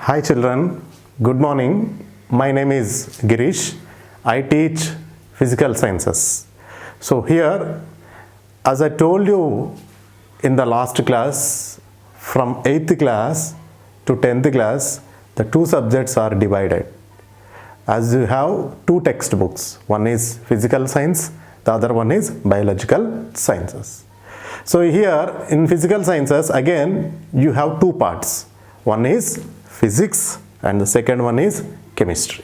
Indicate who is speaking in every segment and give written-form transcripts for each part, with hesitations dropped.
Speaker 1: Hi children, good morning. My name is Girish. I teach physical sciences. So here, as I told you in the last class, from 8th class to 10th class, the two subjects are divided. As you have two textbooks, one is physical science, the other one is biological sciences. So here in physical sciences, again you have two parts. One is physics and the second one is chemistry.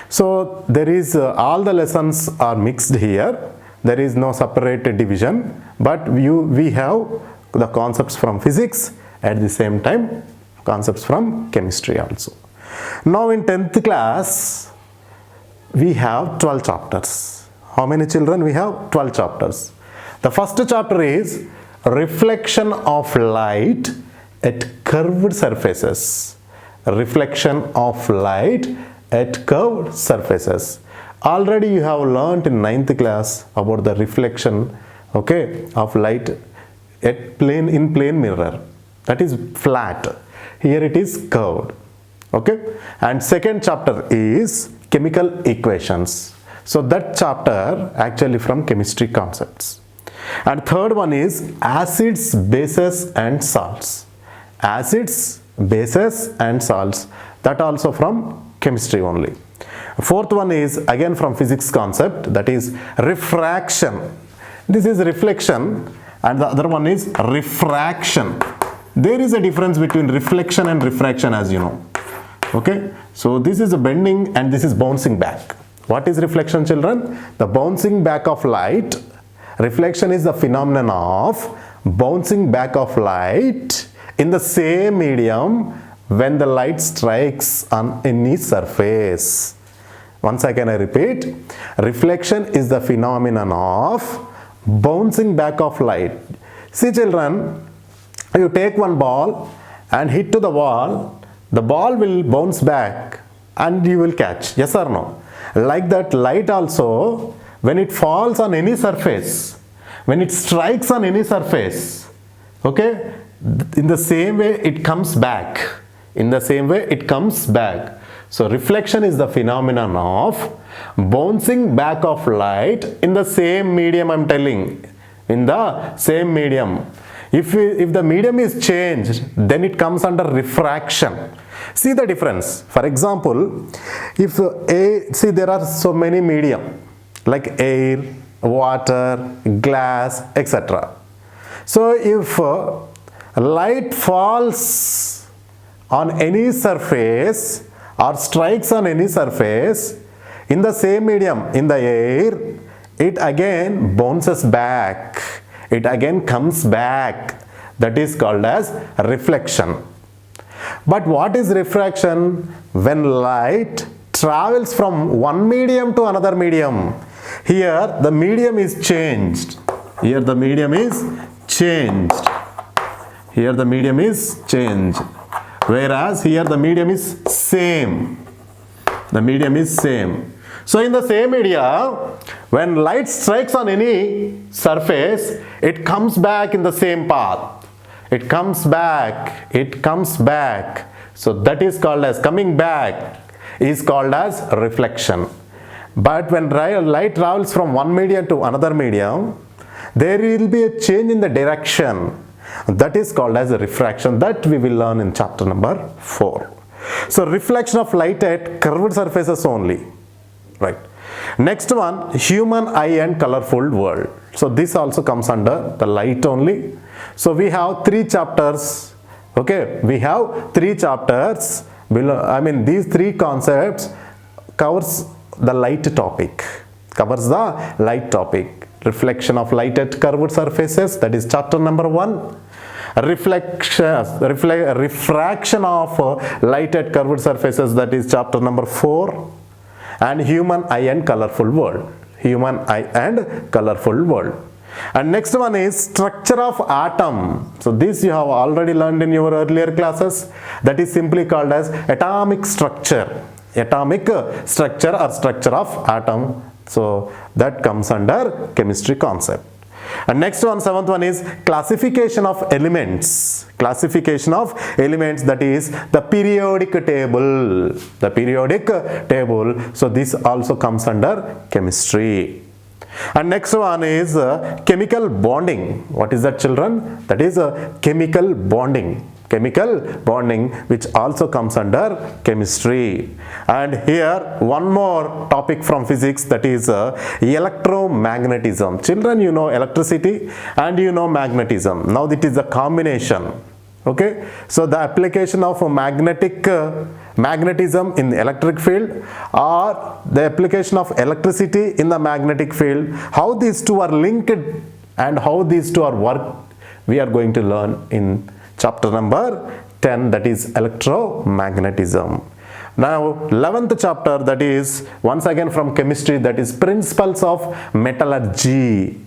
Speaker 1: So there is all the lessons are mixed here. There is no separate division, but we have the concepts from physics at the same time concepts from chemistry also. Now in 10th class we have 12 chapters. How many children? We have 12 chapters. The first chapter is reflection of light at curved surfaces. Reflection of light at curved surfaces. Already you have learnt in 9th class about the reflection, of light at plane mirror. That is flat. Here it is curved. And second chapter is chemical equations. So that chapter actually from chemistry concepts. And third one is acids, bases and salts. Acids, bases and salts, that also from chemistry only. Fourth one is again from physics concept, that is refraction. This is reflection and the other one is refraction. There is a difference between reflection and refraction, as you know. So this is a bending and this is bouncing back. What is reflection, children? The bouncing back of light. Reflection is the phenomenon of bouncing back of light in the same medium when the light strikes on any surface. Once again I repeat, reflection is the phenomenon of bouncing back of light. See children, you take one ball and hit to the wall, the ball will bounce back and you will catch, yes or no? Like that, light also, when it falls on any surface, when it strikes on any surface, in the same way it comes back. In the same way it comes back. So reflection is the phenomenon of bouncing back of light in the same medium, I am telling. In the same medium. If the medium is changed, then it comes under refraction. See the difference. For example, see there are so many medium like air, water, glass, etc. So if light falls on any surface or strikes on any surface in the same medium, in the air, it again bounces back. It again comes back. That is called as reflection. But what is refraction? When light travels from one medium to another medium. Here the medium is changed. Here the medium is changed. Here the medium is changed. Whereas here the medium is same. The medium is same. So in the same area, when light strikes on any surface, it comes back in the same path. It comes back. It comes back. So that is called as coming back is called as reflection. But when light travels from one medium to another medium, there will be a change in the direction. That is called as a refraction. That we will learn in chapter number 4. So reflection of light at curved surfaces only. Right. Next one, human eye and colorful world. So this also comes under the light only. So we have 3 chapters. We have 3 chapters. These 3 concepts covers the light topic. Covers the light topic. Reflection of light at curved surfaces. That is chapter number 1. Refraction of light at curved surfaces. That is chapter number 4. And human eye and colorful world. Human eye and colorful world. And next one is structure of atom. So this you have already learned in your earlier classes. That is simply called as atomic structure. Atomic structure or structure of atom. So that comes under chemistry concept. And next one, seventh one is classification of elements. Classification of elements, that is the periodic table. The periodic table. So this also comes under chemistry. And next one is chemical bonding. What is that, children? That is chemical bonding. Chemical bonding, which also comes under chemistry. And here one more topic from physics, that is electromagnetism. Children, you know electricity and you know magnetism. Now it is a combination. Okay, so the application of magnetism in the electric field, or the application of electricity in the magnetic field, how these two are linked and how these two are worked, we are going to learn in chapter number 10, that is electromagnetism. Now 11th chapter, that is once again from chemistry, that is principles of metallurgy.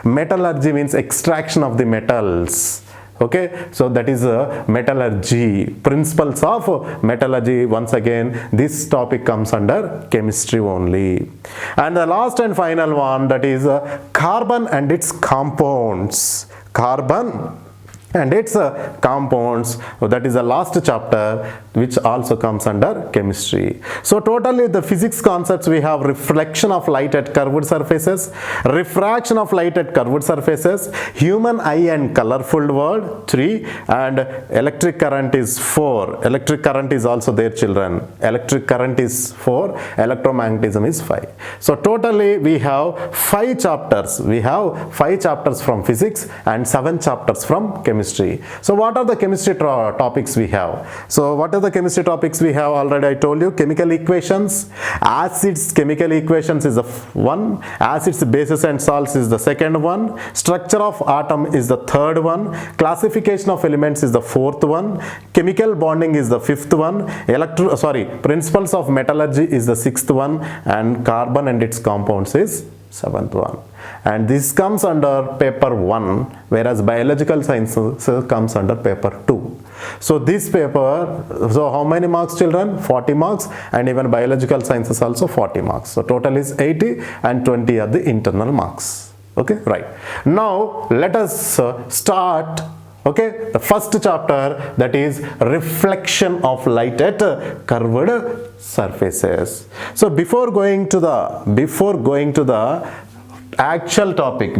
Speaker 1: Metallurgy means extraction of the metals. Okay, so that is metallurgy, principles of metallurgy. Once again, this topic comes under chemistry only. And the last and final one, that is carbon and its compounds. Carbon and its compounds, that is the last chapter, which also comes under chemistry. So totally the physics concepts we have: reflection of light at curved surfaces, refraction of light at curved surfaces, human eye and colorful world 3, and electric current is 4. Electric current is also there, children. Electric current is 4, electromagnetism is 5. So totally we have 5 chapters. We have 5 chapters from physics and 7 chapters from chemistry. So what are the chemistry topics we have? So what are the chemistry topics we have? Already I told you: chemical equations, acids, chemical equations is the one, acids, bases and salts is the second one, structure of atom is the third one, classification of elements is the fourth one, chemical bonding is the fifth one, principles of metallurgy is the sixth one, and carbon and its compounds is seventh one. And this comes under paper 1, whereas biological sciences comes under paper 2. So this paper, so how many marks, children? 40 marks, and even biological sciences also 40 marks. So total is 80, and 20 are the internal marks. Okay, right. Now let us start. Okay, the first chapter, that is reflection of light at curved surfaces. So before going to the actual topic,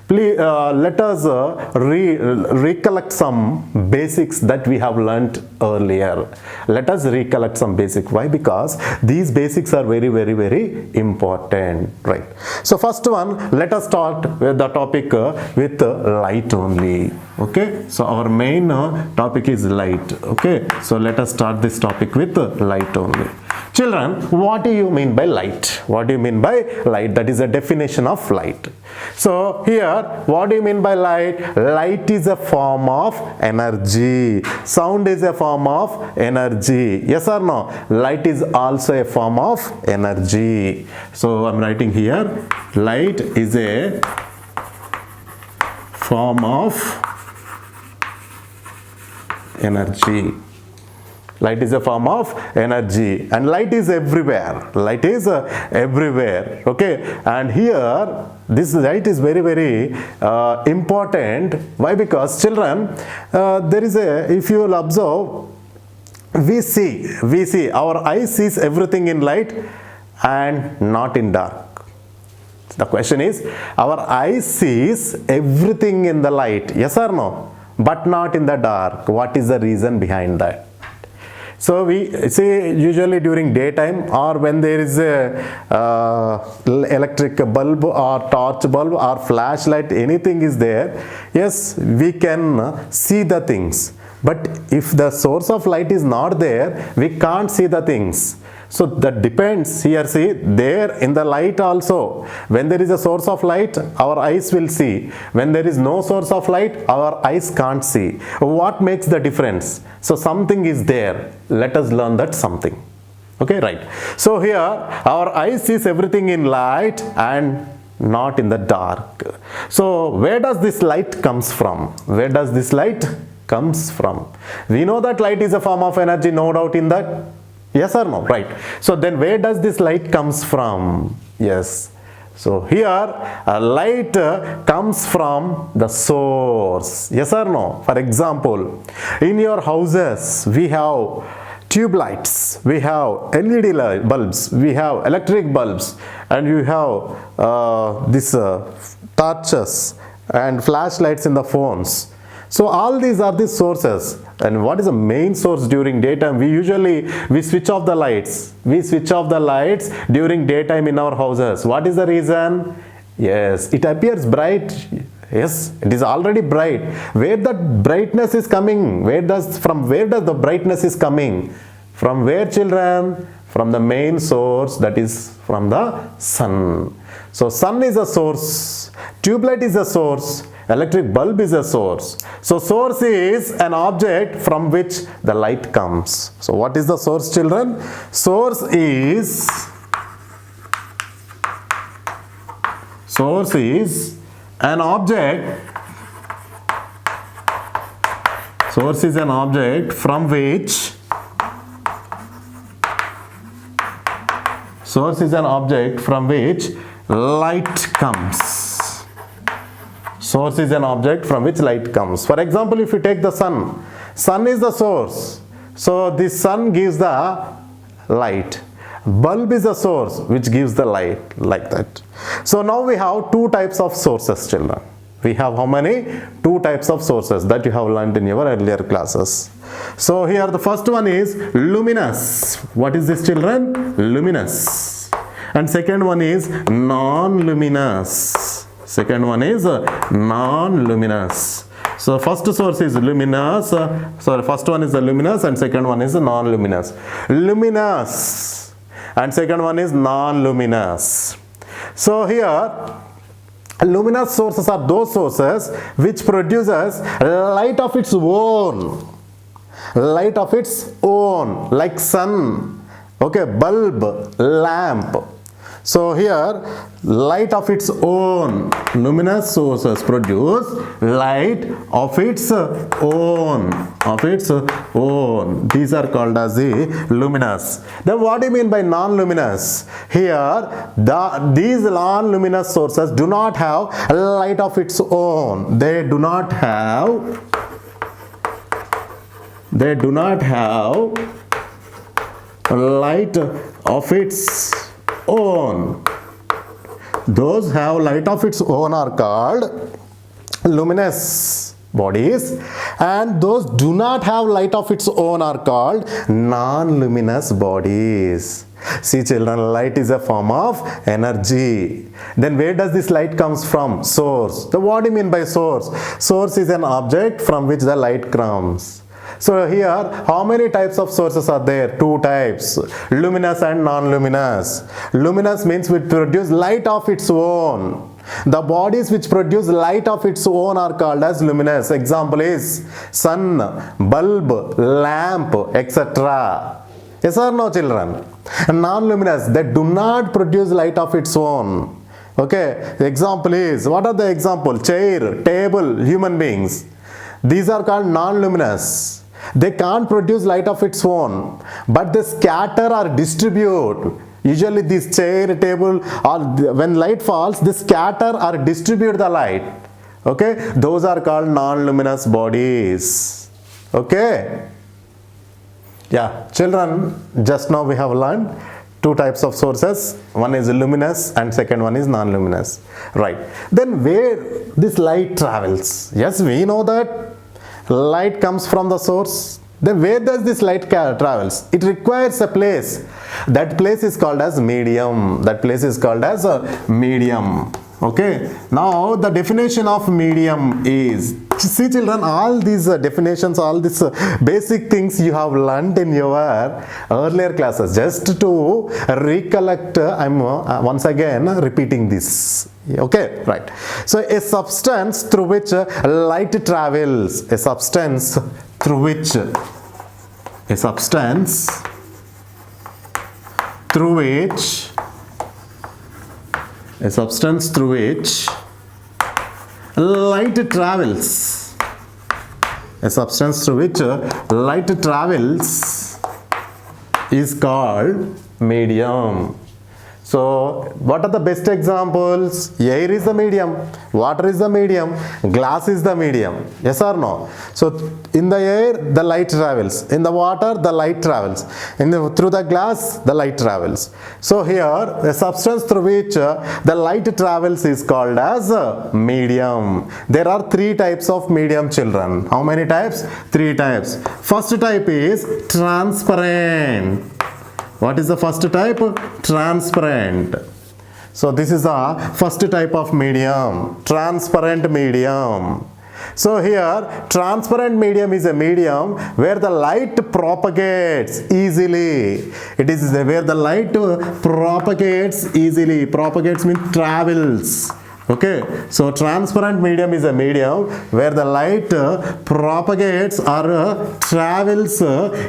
Speaker 1: please let us recollect some basics that we have learnt earlier. Let us recollect some basics. Why? Because these basics are very, very, very important, right? So first one, let us start with the topic with light only. Okay, so our main topic is light. Okay, so let us start this topic with light only. Children, what do you mean by light? What do you mean by light? That is a definition of light. So here, what do you mean by light? Light is a form of energy. Sound is a form of energy. Yes or no? Light is also a form of energy. So I'm writing here, light is a form of energy. Light is a form of energy, and light is everywhere. Light is everywhere. Okay, and here this light is very, very important. Why? Because children, there is if you will observe, we see our eye sees everything in light and not in dark. The question is, our eye sees everything in the light, yes or no, but not in the dark. What is the reason behind that? So we say usually during daytime, or when there is a electric bulb or torch bulb or flashlight, anything is there, yes, we can see the things. But if the source of light is not there, we can't see the things. So that depends. Here see, there in the light also, when there is a source of light, our eyes will see. When there is no source of light, our eyes can't see. What makes the difference? So something is there. Let us learn that something. Okay, right. So here our eyes sees everything in light and not in the dark. So where does this light comes from? Where does this light comes from? We know that light is a form of energy, no doubt in that. Yes or no? Right. So then where does this light comes from? Yes. So here light comes from the source. Yes or no? For example, in your houses we have tube lights, we have LED bulbs, we have electric bulbs, and you have this torches and flashlights in the phones. So all these are the sources. And what is the main source during daytime? We switch off the lights. We switch off the lights during daytime in our houses. What is the reason? Yes, it appears bright. Yes, it is already bright. Where the brightness is coming? From where does the brightness is coming? From where, children? From the main source, that is from the sun. So sun is a source, tube light is a source, electric bulb is a source. So source is an object from which the light comes. So what is the source, children? Source is an object. Source is an object from which light comes. Source is an object from which light comes. For example, if you take the sun, sun is the source. So the sun gives the light. Bulb is the source which gives the light, like that. So now we have two types of sources, children. We have how many? Two types of sources that you have learned in your earlier classes. So here the first one is luminous. What is this, children? Luminous. And second one is non-luminous. Second one is non-luminous. So first source is luminous. First one is the luminous and second one is non-luminous. Luminous and second one is non-luminous. So here luminous sources are those sources which produces light of its own. Light of its own, like sun, okay, bulb, lamp. So here light of its own. Luminous sources produce light of its own. These are called as the luminous. Then what do you mean by non-luminous? Here these non-luminous sources do not have light of its own. They do not have light of its own. Those have light of its own are called luminous bodies, and those do not have light of its own are called non-luminous bodies. See, children, light is a form of energy. Then where does this light comes from? Source. So what do you mean by source? Source is an object from which the light comes. So here, how many types of sources are there? Two types, luminous and non-luminous. Luminous means we produce light of its own. The bodies which produce light of its own are called as luminous. Example is sun, bulb, lamp, etc. Yes or no, children? Non-luminous, they do not produce light of its own. Okay, the example is, what are the example? Chair, table, human beings. These are called non-luminous. They can't produce light of its own, but they scatter or distribute. Usually this chair, table, or when light falls, they scatter or distribute the light. Okay, those are called non-luminous bodies. Okay. Yeah, children, just now we have learned two types of sources. One is luminous and second one is non-luminous. Right. Then where this light travels? Yes, we know that light comes from the source. Then where does this light travels? It requires a place. That place is called as medium. That place is called as a medium. Okay. Now the definition of medium is, see, children, all these definitions, all these basic things you have learned in your earlier classes. Just to recollect, I'm once again repeating this. Okay, right. So a substance through which light travels. A substance through which light travels. A substance through which light travels is called medium. So what are the best examples? Air is the medium, water is the medium, glass is the medium. Yes or no? So in the air the light travels, in the water the light travels, through the glass the light travels. So here the substance through which the light travels is called as a medium. There are three types of medium, children. How many types? Three types. First type is transparent. What is the first type? Transparent. So this is the first type of medium, transparent medium. So here transparent medium is a medium where the light propagates easily. It is where the light propagates easily. Propagates means travels. Okay, so transparent medium is a medium where the light propagates or travels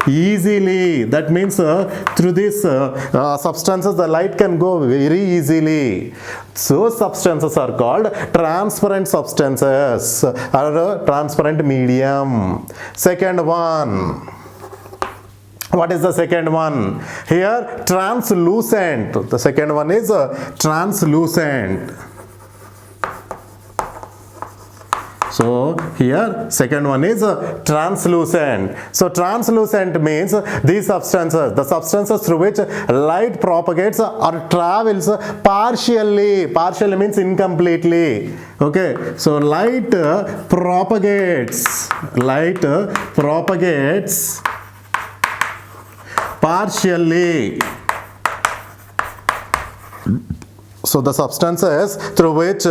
Speaker 1: easily. That means through these substances the light can go very easily. So substances are called transparent substances or transparent medium. Second one. What is the second one? Here translucent. The second one is translucent. So here second one is translucent. So translucent means these substances, the substances through which light propagates or travels partially. Partially means incompletely. Okay, so light propagates partially. So the substances through which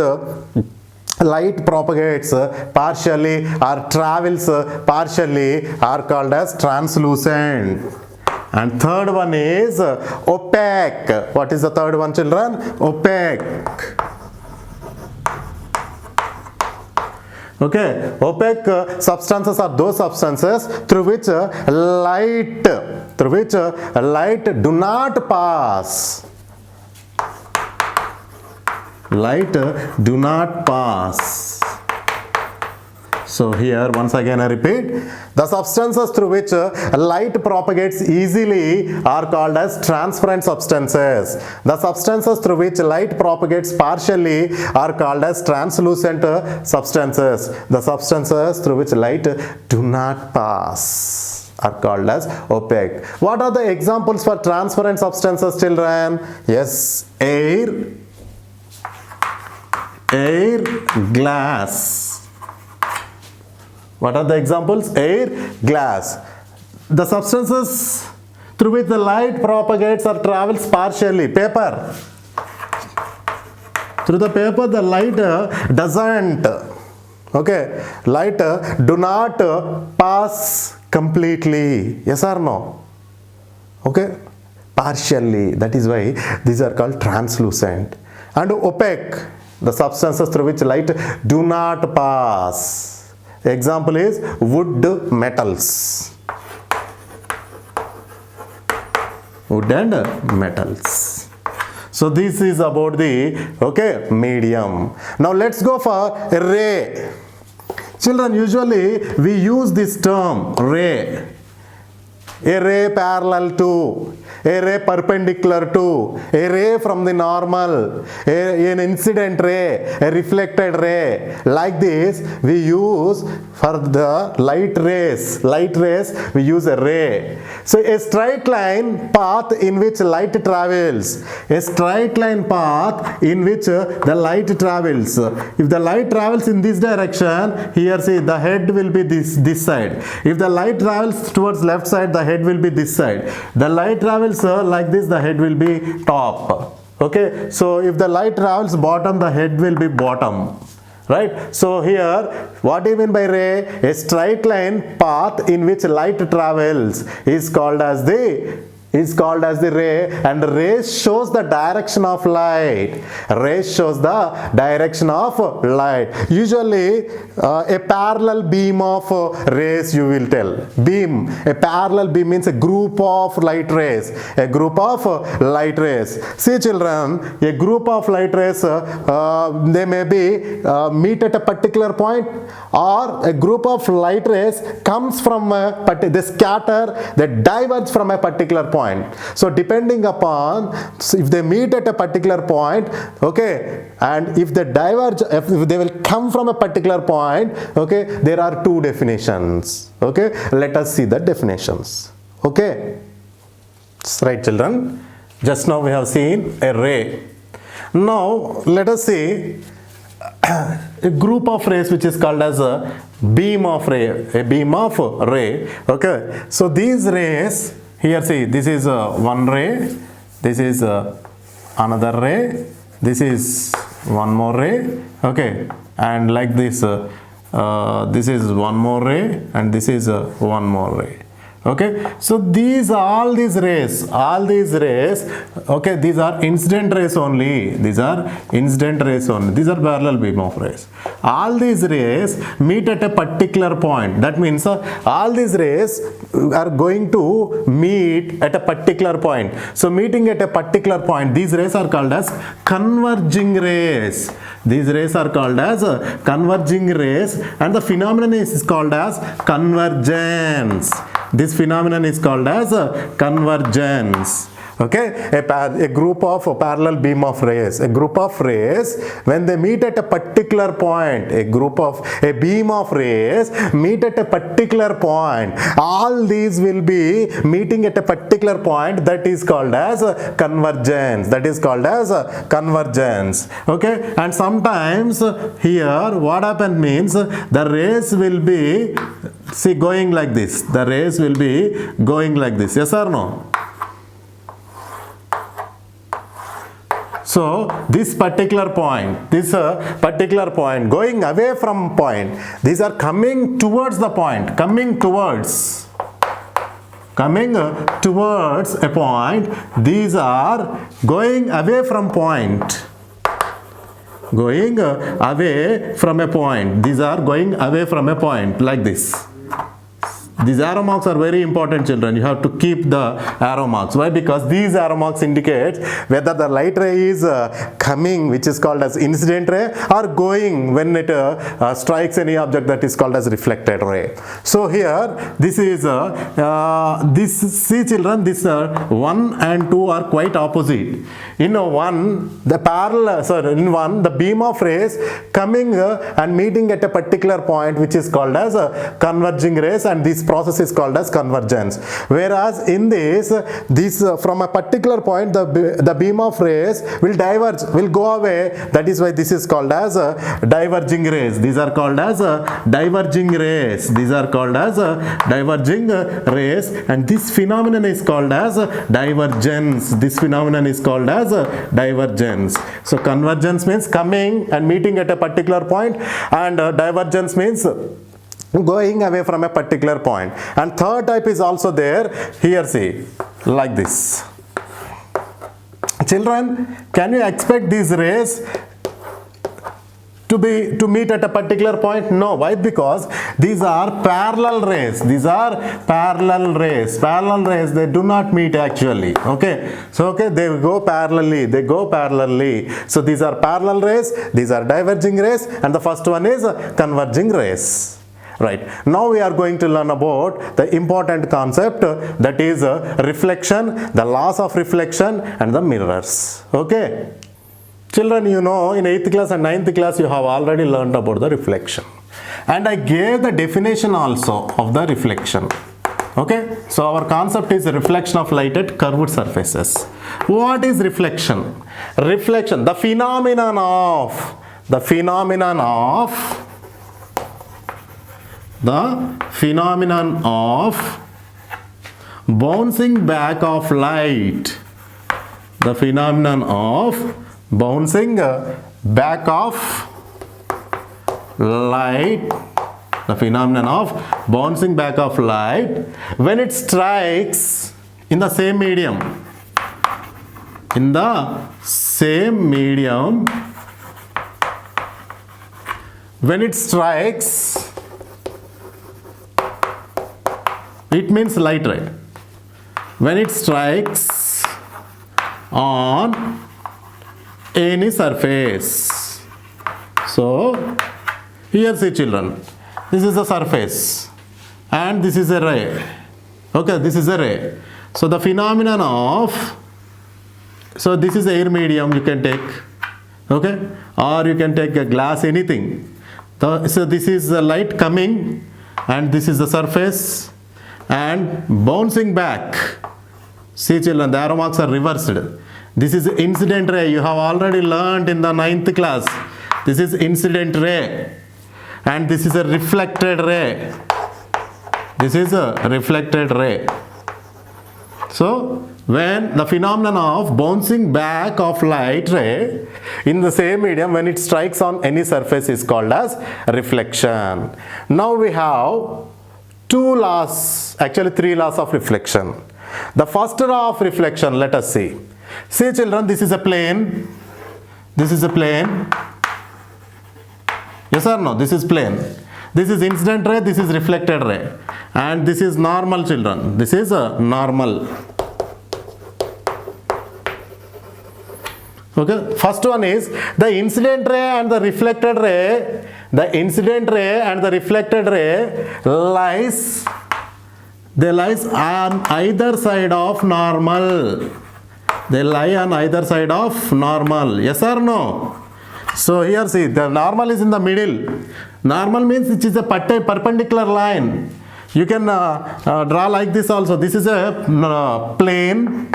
Speaker 1: light propagates partially or travels partially are called as translucent. And third one is opaque. What is the third one, children? Opaque. Okay, opaque substances are those substances through which light do not pass. Light do not pass. So here once again I repeat, the substances through which light propagates easily are called as transparent substances. The substances through which light propagates partially are called as translucent substances. The substances through which light do not pass are called as opaque. What are the examples for transparent substances, children? Yes, air, glass. What are the examples? Air, glass. The substances through which the light propagates or travels partially. Paper. Through the paper the light doesn't. Okay. Light do not pass completely. Yes or no? Okay. Partially. That is why these are called translucent. And opaque. The substances through which light do not pass. Example is wood, metals. Wood and metals. So this is about the medium. Now let's go for ray. Children, usually we use this term ray. A ray parallel to, a ray perpendicular to, a ray from the normal, an incident ray, a reflected ray. Like this we use for the light rays. Light rays we use a ray. So a straight line path in which light travels. A straight line path in which the light travels. If the light travels in this direction, here see the head will be this side. If the light travels towards left side, the head will be this side. The light travels like this, the head will be top. Okay, so if the light travels bottom, the head will be bottom. Right? So here, what do you mean by ray? A straight line path in which light travels is called as the ray, and ray shows the direction of light. Ray shows the direction of light. Usually a parallel beam of rays you will tell. Beam. A parallel beam means a group of light rays. A group of light rays. See children, a group of light rays, they may be meet at a particular point, or a group of light rays comes from they scatter, they diverge from a particular point. point. So depending upon if they meet at a particular point, okay, and if they diverge, if they will come from a particular point, okay, there are two definitions. Okay, let us see the definitions. Okay, right, children. Just now we have seen a ray. Now let us see a group of rays which is called as a beam of ray, a beam of ray. Okay, so these rays here, see, this is one ray, this is another ray, this is one more ray, okay, and like this this is one more ray and this is one more ray. Okay, so all these rays, okay, these are incident rays only, these are parallel beam of rays. All these rays meet at a particular point. That means all these rays are going to meet at a particular point. So meeting at a particular point, these rays are called as converging rays. These rays are called as converging rays, and the phenomenon is called as convergence. This phenomenon is called as convergence. Okay, a group of parallel beam of rays, when they meet at a particular point, a beam of rays meet at a particular point, all these will be meeting at a particular point, that is called as convergence. Okay, and sometimes here what happens means the rays will be, see, going like this. Yes or no? So this particular point, going away from point, these are coming towards the point, coming towards a point. These are going away from point. These are going away from a point like this. These arrow marks are very important, children. You have to keep the arrow marks. Why? Because these arrow marks indicate whether the light ray is coming, which is called as incident ray, or going when it strikes any object, that is called as reflected ray. So here, this is see, children, this 1 and 2 are quite opposite. In one, the beam of rays coming and meeting at a particular point, which is called as converging rays, and this process is called as convergence. Whereas in this from a particular point, the beam of rays will diverge, will go away. That is why this is called as diverging rays. These are called as diverging rays. And this phenomenon is called as divergence. So convergence means coming and meeting at a particular point, and divergence means going away from a particular point. And third type is also there. Here, see, like this. Children, can you expect these rays to meet at a particular point? No. Why? Because these are parallel rays. Parallel rays, they do not meet actually. Okay. So they go parallelly. So these are parallel rays, these are diverging rays, and the first one is converging rays. Right. Now we are going to learn about the important concept, that is reflection, the laws of reflection, and the mirrors. Okay. Children, you know, in 8th class and 9th class you have already learned about the reflection. And I gave the definition also of the reflection. Okay. So our concept is reflection of light at curved surfaces. What is reflection? Reflection, the phenomenon of bouncing back of light. The phenomenon of bouncing back of light. When it strikes in the same medium. When it strikes, it means light ray. When it strikes on any surface. So here, see, children, this is a surface and this is a ray. Okay, this is a ray. So the phenomenon of, so this is air medium you can take, okay, or you can take a glass, anything. So this is the light coming and this is the surface and bouncing back. See children, the arrow marks are reversed. This is incident ray. You have already learned in the 9th class. This is incident ray and this is a reflected ray. This is a reflected ray. So when the phenomenon of bouncing back of light ray in the same medium, when it strikes on any surface, is called as reflection. Now we have two laws, actually three laws of reflection. The first law of reflection, let us see. See children, this is a plane. This is a plane. Yes or no? This is plane. This is incident ray, this is reflected ray. And this is normal children. This is a normal. Okay, first one is the incident ray and the reflected ray. The incident ray and the reflected ray lies on either side of normal. They lie on either side of normal. Yes or no? So here see, the normal is in the middle. Normal means it is a perpendicular line. You can draw like this also. This is a plane.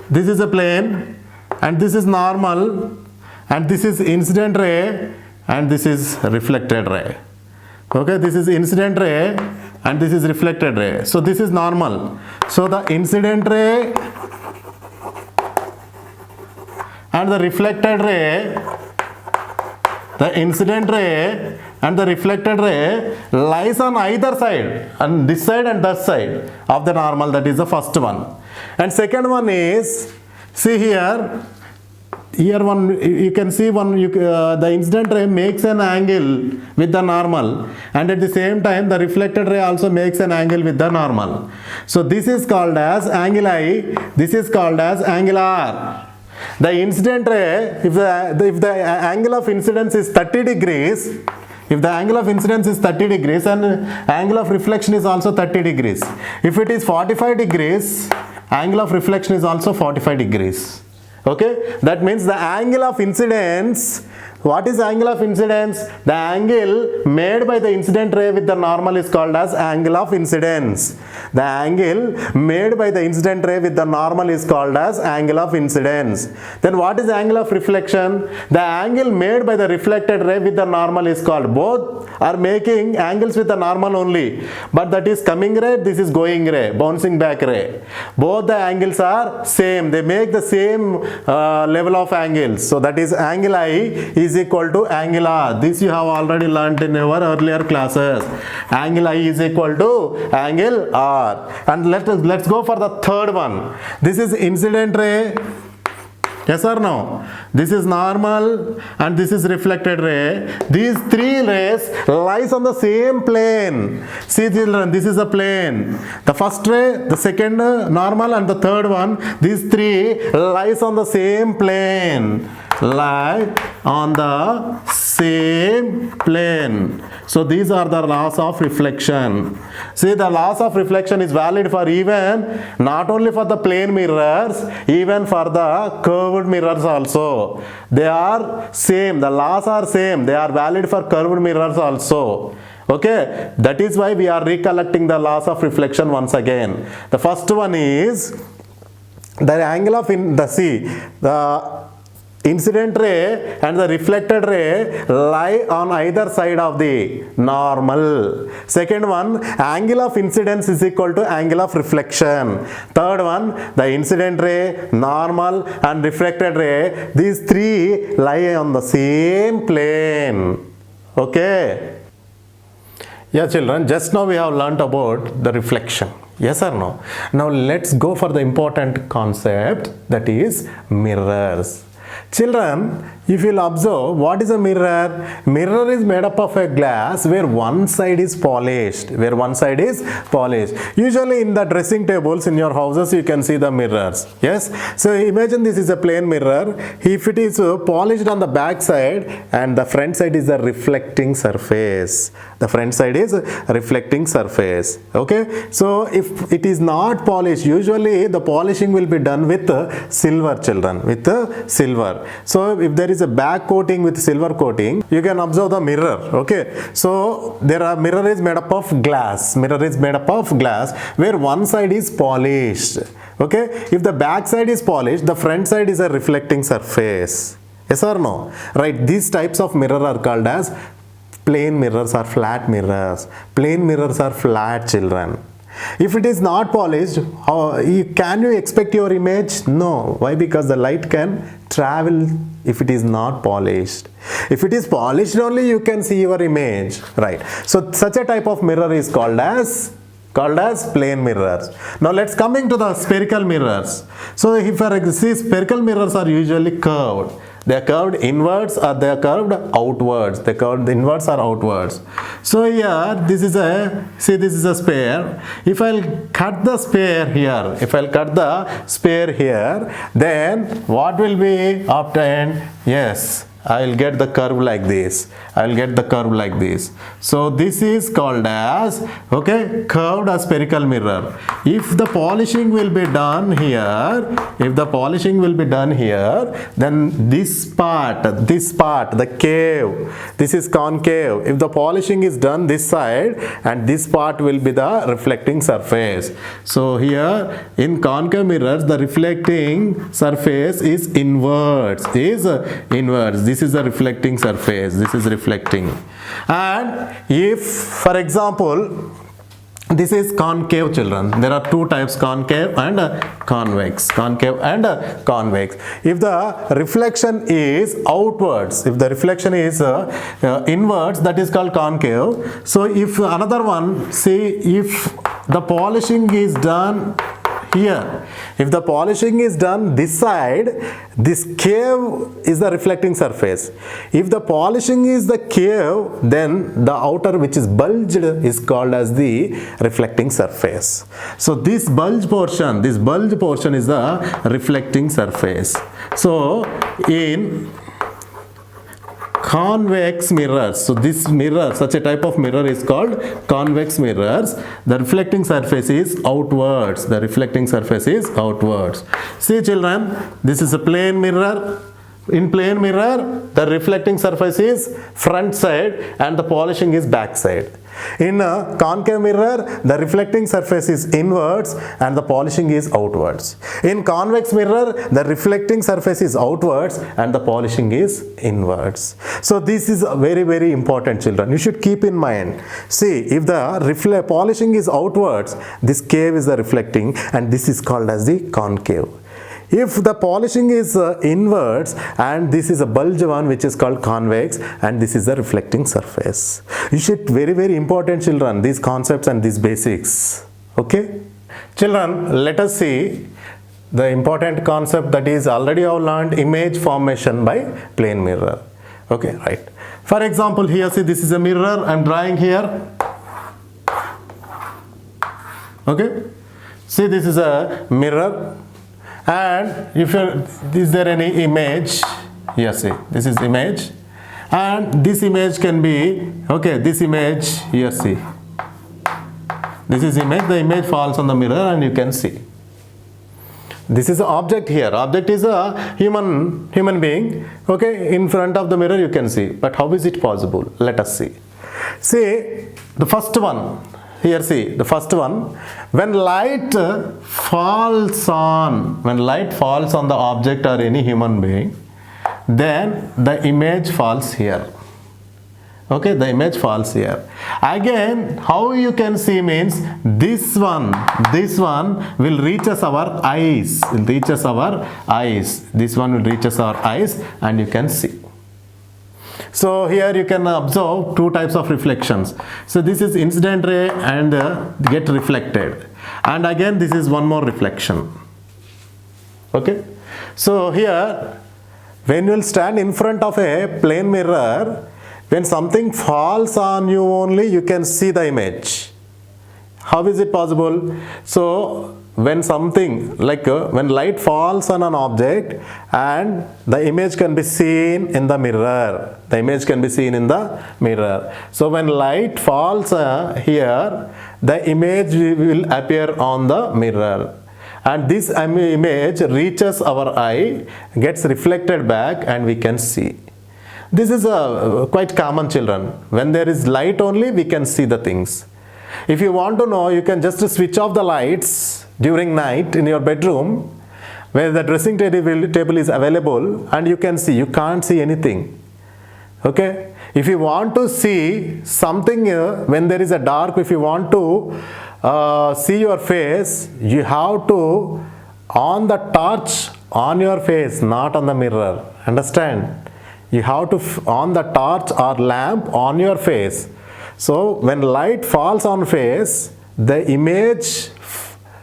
Speaker 1: This is a plane. And this is normal, and this is incident ray, and this is reflected ray. Okay, this is incident ray and this is reflected ray. So this is normal. So the incident ray and the reflected ray, the incident ray and the reflected ray lies on either side, on this side and that side of the normal. That is the first one. And second one is, see here one you can see the incident ray makes an angle with the normal, and at the same time the reflected ray also makes an angle with the normal. So this is called as angle I, this is called as angle R. The incident ray, if the angle of incidence is 30 degrees, if the angle of incidence is 30 degrees and angle of reflection is also 30 degrees. If it is 45 degrees, angle of reflection is also 45 degrees. Okay, that means the angle of incidence. What is angle of incidence? The angle made by the incident ray with the normal is called as angle of incidence. The angle made by the incident ray with the normal is called as angle of incidence. Then what is angle of reflection? The angle made by the reflected ray with the normal is called, both are making angles with the normal only, but that is coming ray, this is going ray, bouncing back ray. Both the angles are same, they make the same level of angles. So that is angle I is equal to angle R. This you have already learnt in our earlier classes. Angle I is equal to angle R. And let's go for the third one. This is incident ray. Yes or no? This is normal and this is reflected ray. These three rays lies on the same plane. See children, this is a plane. The first ray, the second normal and the third one, these three lies on the same plane. Lie on the same plane. So these are the laws of reflection. See, the laws of reflection is valid for even, not only for the plane mirrors, even for the curved mirrors also. They are same, the laws are same, they are valid for curved mirrors also. Okay, that is why we are recollecting the laws of reflection once again. The first one is the angle of the incident ray and the reflected ray lie on either side of the normal. Second one, angle of incidence is equal to angle of reflection. Third one, the incident ray, normal and reflected ray, these three lie on the same plane. Okay. Yeah children, just now we have learnt about the reflection. Yes or no? Now let's go for the important concept, that is mirrors. Children, if you'll observe, what is a mirror? Mirror is made up of a glass where one side is polished. Where one side is polished. Usually in the dressing tables in your houses, you can see the mirrors. Yes? So imagine this is a plain mirror. If it is polished on the back side and the front side is a reflecting surface. The front side is a reflecting surface. Okay? So if it is not polished, usually the polishing will be done with silver, children. With silver. So if there is a back coating with silver coating, you can observe the mirror. Okay, so mirror is made up of glass. Mirror is made up of glass where one side is polished. Okay, if the back side is polished, the front side is a reflecting surface. Yes or no? Right, these types of mirror are called as plain mirrors or flat mirrors. Plain mirrors are flat, children. If it is not polished, can you expect your image? No. Why? Because the light can travel if it is not polished. If it is polished only, you can see your image. Right. So such a type of mirror is called as plain mirrors. Now let's coming to the spherical mirrors. So if you see, spherical mirrors are usually curved. They are curved inwards or they are curved outwards. They are curved inwards or outwards. So here, this is a sphere. If I'll cut the sphere here, then what will be obtained? Yes, I will get the curve like this. So this is called as, okay, curved or spherical mirror. If the polishing will be done here, then this part, the cave, this is concave. If the polishing is done this side, and this part will be the reflecting surface. So here in concave mirrors, the reflecting surface is inwards. This is the reflecting surface. This is reflecting. And if, for example, this is concave, children. There are two types, concave and convex. Concave and convex. If the reflection is outwards, if the reflection is inwards, that is called concave. So if another one, see, if the polishing is done here, if the polishing is done this side, this cave is the reflecting surface. If the polishing is the cave, then the outer, which is bulged, is called as the reflecting surface. So this bulge portion is the reflecting surface. So in convex mirrors, so this mirror, such a type of mirror is called convex mirrors. The reflecting surface is outwards. See, children, this is a plane mirror. In plane mirror, the reflecting surface is front side and the polishing is back side. In a concave mirror, the reflecting surface is inwards and the polishing is outwards. In convex mirror, the reflecting surface is outwards and the polishing is inwards. So this is very, very important, children. You should keep in mind. See, if the polishing is outwards, this cave is the reflecting and this is called as the concave. If the polishing is inwards and this is a bulge one, which is called convex, and this is the reflecting surface. You should, very, very important, children, these concepts and these basics. Okay? Children, let us see the important concept that is already I have learned, image formation by plane mirror. Okay, right. For example, here, see, this is a mirror I am drawing here. Okay? See, this is a mirror. And is there any image? Yes, see, this is image, and this image can be, okay, this image, yes, see, this is image, the image falls on the mirror and you can see. This is an object here. Object is a human being, okay, in front of the mirror you can see. But how is it possible? Let us see. See, the first one. Here, see, the first one, when light falls on the object or any human being, then the image falls here. Okay, the image falls here. Again, how you can see means this one will reach us our eyes. This one will reach us our eyes and you can see. So here you can observe two types of reflections. So this is incident ray and get reflected. And again this is one more reflection. Okay. So here When you will stand in front of a plane mirror, when something falls on you only, you can see the image. How is it possible? So when something like when light falls on an object and the image can be seen in the mirror. The image can be seen in the mirror. So when light falls here, the image will appear on the mirror. And this image reaches our eye, gets reflected back, and we can see. This is quite common, children. When there is light only, we can see the things. If you want to know, you can just switch off the lights during night in your bedroom where the dressing table is available, and you can see. You can't see anything. Okay? If you want to see something when there is a dark, if you want to see your face, you have to on the torch on your face, not on the mirror. Understand? You have to on the torch or lamp on your face. So when light falls on face, the image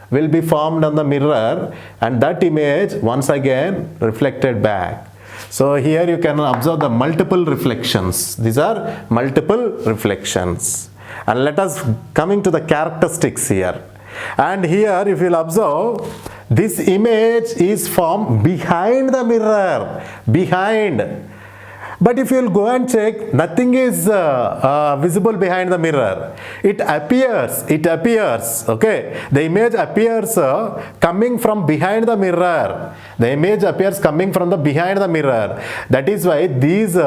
Speaker 1: will be formed on the mirror, and that image once again reflected back. So here you can observe the multiple reflections. These are multiple reflections. And let us coming to the characteristics here. And here if you will observe, this image is formed behind the mirror. Behind. But if you will go and check, nothing is visible behind the mirror. It appears, okay? The image appears coming from behind the mirror. The image appears coming from the behind the mirror. That is why these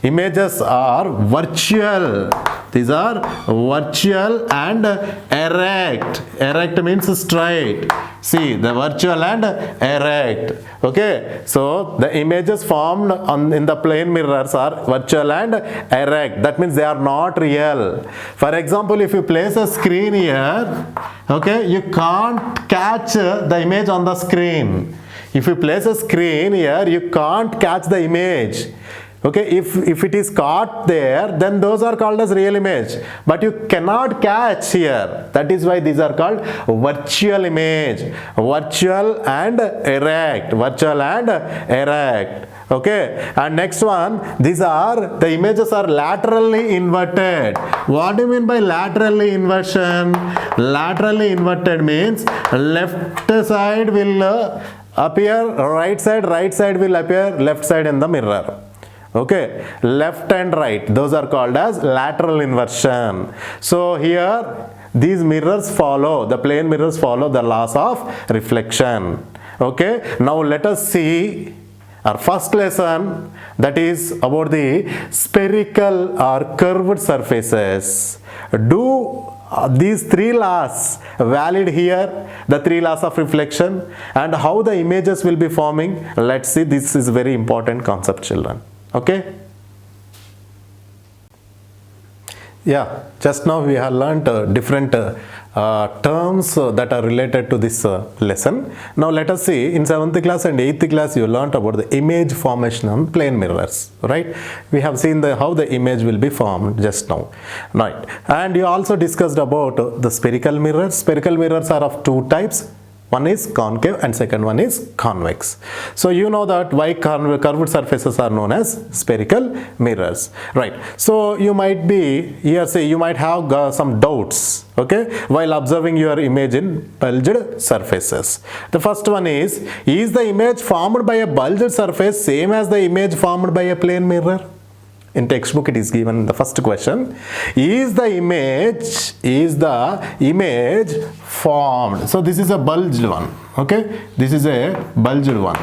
Speaker 1: images are virtual. These are virtual and erect. Erect means straight. See, the virtual and erect. Okay, so the images formed in the plane mirrors are virtual and erect. That means they are not real. For example, if you place a screen here, okay, you can't catch the image on the screen. If you place a screen here, you can't catch the image. Okay, if it is caught there, then those are called as real image, but you cannot catch here. That is why these are called virtual image. Virtual and erect. Virtual and erect. Okay, and next one, these are the images are laterally inverted. What do you mean by laterally inversion? Laterally inverted means left side will appear right side will appear left side in the mirror. Okay, left and right, those are called as lateral inversion. So here these mirrors follow, the plane mirrors follow the laws of reflection. Okay, now let us see our first lesson, that is about the spherical or curved surfaces. Do these three laws valid here, the three laws of reflection, and how the images will be forming? Let's see. This is very important concept, children. Okay, yeah, just now we have learnt different terms that are related to this lesson. Now let us see, in 7th class and 8th class you learnt about the image formation on plane mirrors, right? We have seen how the image will be formed just now, right? And you also discussed about the spherical mirrors. Spherical mirrors are of two types. One is concave and second one is convex. So you know that why curved surfaces are known as spherical mirrors, right? So you might be here, say you might have some doubts, okay, while observing your image in bulged surfaces. The first one is the image formed by a bulged surface same as the image formed by a plane mirror? In textbook it is given the first question. Is the image formed? So this is a bulged one. Okay, this is a bulged one.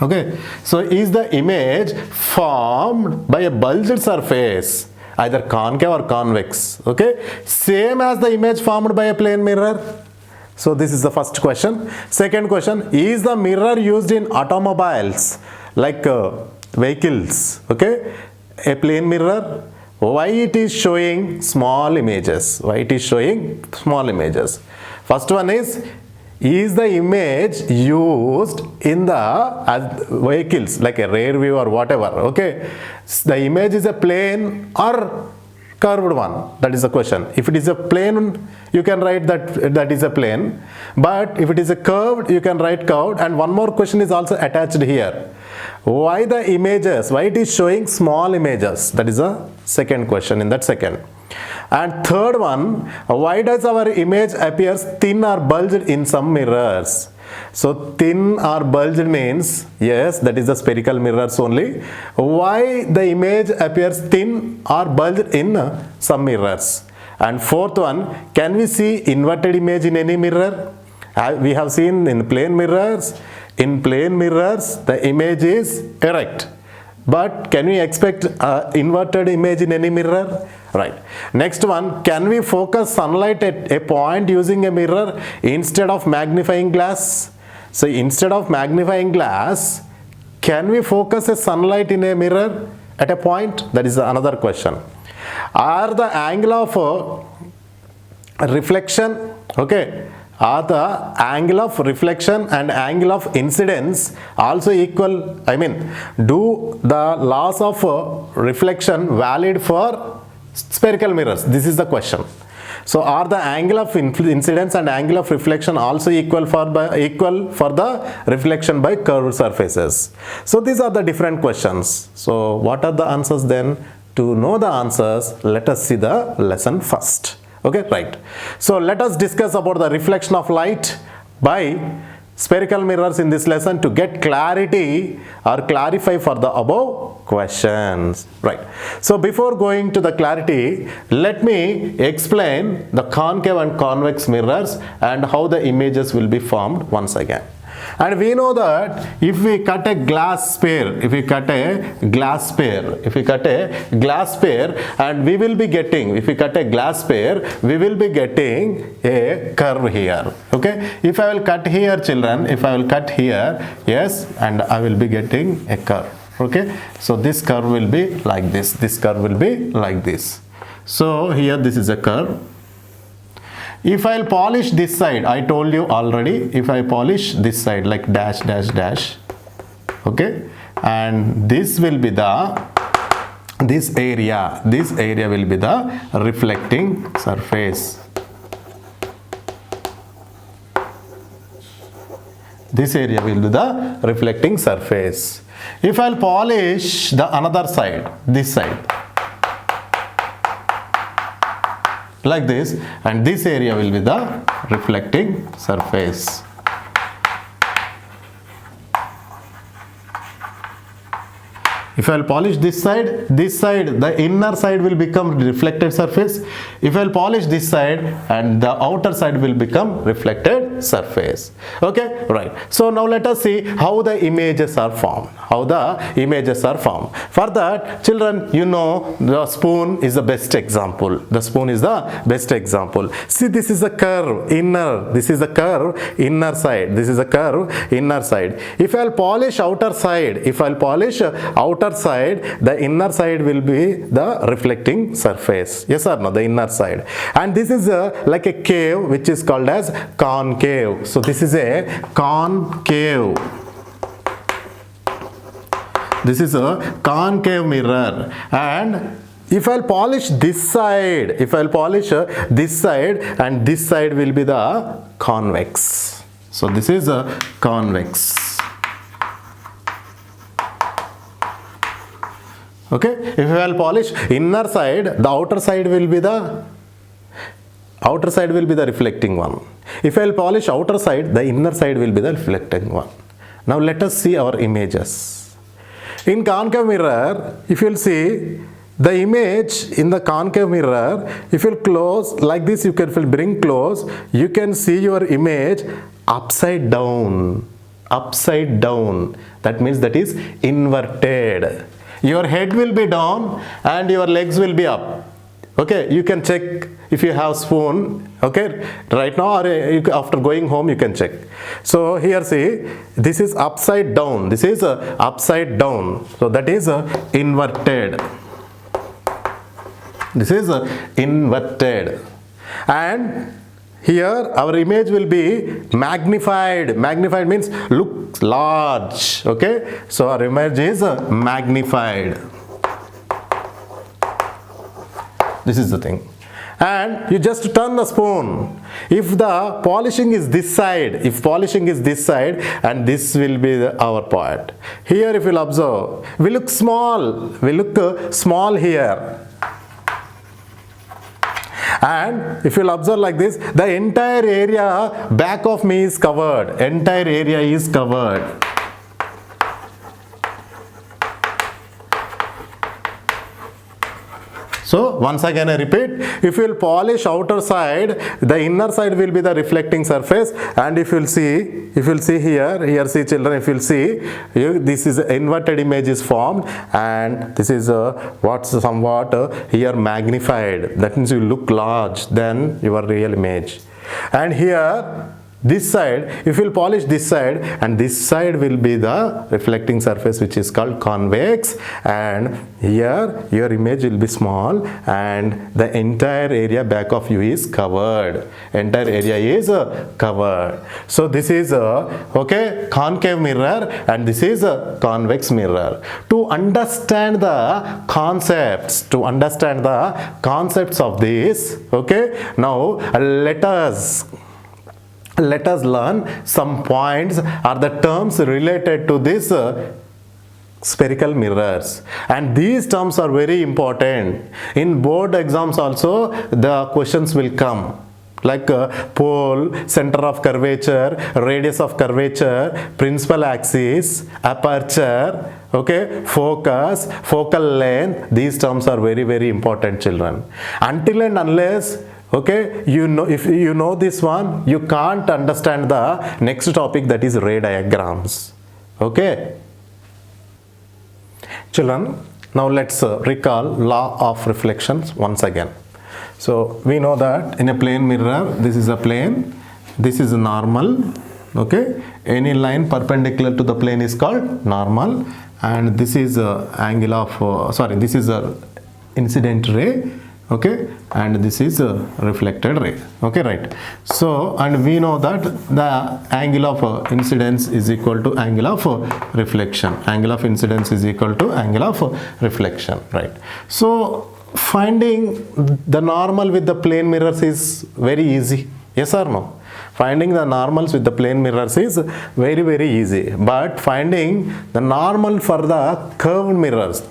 Speaker 1: Okay, so is the image formed by a bulged surface, either concave or convex? Okay, same as the image formed by a plane mirror? So this is the first question. Second question, is the mirror used in automobiles like vehicles? Okay, a plane mirror, why it is showing small images? Why it is showing small images? First one is the image used in the vehicles like a rear view or whatever? Okay, the image is a plane or curved one? That is the question. If it is a plane, you can write that is a plane. But if it is a curved, you can write curved. And one more question is also attached here. Why the images? Why it is showing small images? That is the second question in that second. And third one, why does our image appears thin or bulged in some mirrors? So thin or bulged means, yes, that is the spherical mirrors only. Why the image appears thin or bulged in some mirrors? And fourth one, can we see inverted image in any mirror? We have seen in plane mirrors. In plane mirrors, the image is erect. But can we expect inverted image in any mirror? Right. Next one, can we focus sunlight at a point using a mirror instead of magnifying glass? So instead of magnifying glass, can we focus a sunlight in a mirror at a point? That is another question. Are the angle of reflection, okay, are the angle of reflection and angle of incidence also equal? I mean, do the laws of reflection valid for spherical mirrors? This is the question. So are the angle of incidence and angle of reflection also equal for the reflection by curved surfaces? So these are the different questions. So what are the answers then? To know the answers, let us see the lesson first. Okay, right. So let us discuss about the reflection of light by spherical mirrors in this lesson to get clarity or clarify for the above questions. Right. So before going to the clarity, let me explain the concave and convex mirrors and how the images will be formed once again. And we know that if we cut a glass sphere, and we will be getting, if we cut a glass sphere, we will be getting a curve here. Okay. If I will cut here, children, if I will cut here, yes, and I will be getting a curve. Okay. So this curve will be like this. This curve will be like this. So here this is a curve. If I'll polish this side, I told you already, if I polish this side like dash, dash, dash, okay, and this will be this area will be the reflecting surface. This area will be the reflecting surface. If I'll polish the another side, this side, like this, and this area will be the reflecting surface. If I will polish this side, the inner side will become reflected surface. If I will polish this side, and the outer side will become reflected surface. Okay, right. So now let us see how the images are formed. For that, children, you know, the spoon is the best example. See, this is a curve, inner. This is a curve, inner side. This is a curve, inner side. If I will polish outer side, the inner side will be the reflecting surface. Yes or no? The inner side. And this is like a cave which is called as concave. So this is a concave. This is a concave mirror. And if I'll polish this side, and this side will be the convex. So this is a convex. Okay, if I will polish inner side, the outer side will be the reflecting one. If I will polish outer side, the inner side will be the reflecting one. Now let us see our images. In concave mirror, if you will see the image in the concave mirror, if you will close like this, you can bring close, you can see your image upside down. That means that is inverted. Your head will be down and your legs will be up. Okay, you can check if you have spoon, okay, right now, or after going home you can check. So here see, this is upside down. Upside down. So that is inverted. This is inverted. And here our image will be magnified. Magnified means looks large. Okay, so our image is magnified. This is the thing. And you just turn the spoon. If the polishing is this side, and this will be our part. Here if you'll observe, we look small here. And if you'll observe like this, the entire area back of me is covered. Entire area is covered. So once again I repeat, if you will polish outer side, the inner side will be the reflecting surface. And if you will see here see children, if you will see, this is inverted image is formed, and this is somewhat here magnified. That means you look large than your real image. And here this side, if you will polish this side, and this side will be the reflecting surface, which is called convex, and here your image will be small and the entire area back of you is covered. Entire area is covered. So this is a concave mirror, and this is a convex mirror. To understand the concepts of this, now let us learn some points or the terms related to this spherical mirrors, and these terms are very important. In board exams also the questions will come, like pole, center of curvature, radius of curvature, principal axis, aperture, focus, focal length. These terms are very, very important, children. Until and unless if you know this one, you can't understand the next topic, that is ray diagrams. Children, now let's recall law of reflections once again. So we know that in a plane mirror, this is a plane, this is a normal. Any line perpendicular to the plane is called normal, and this is angle of this is a incident ray. And this is a reflected ray. Right. So, and we know that the angle of incidence is equal to angle of reflection. Angle of incidence is equal to angle of reflection. Right. So, finding the normal with the plane mirrors is very easy. Yes or no? Finding the normals with the plane mirrors is very, very easy. But finding the normal for the curved mirrors,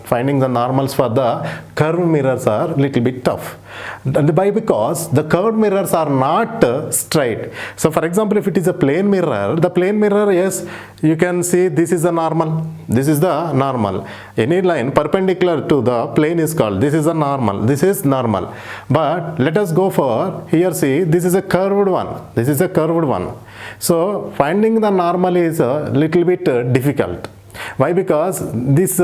Speaker 1: are little bit tough. Because the curved mirrors are not straight. So for example, if it is a plane mirror, the plane mirror, yes, you can see this is the normal. This is the normal. Any line perpendicular to the plane is called, this is a normal. This is normal. But let us go for, here see, this is a curved one. This is a curved one. So finding the normal is a little bit difficult. Why? Because this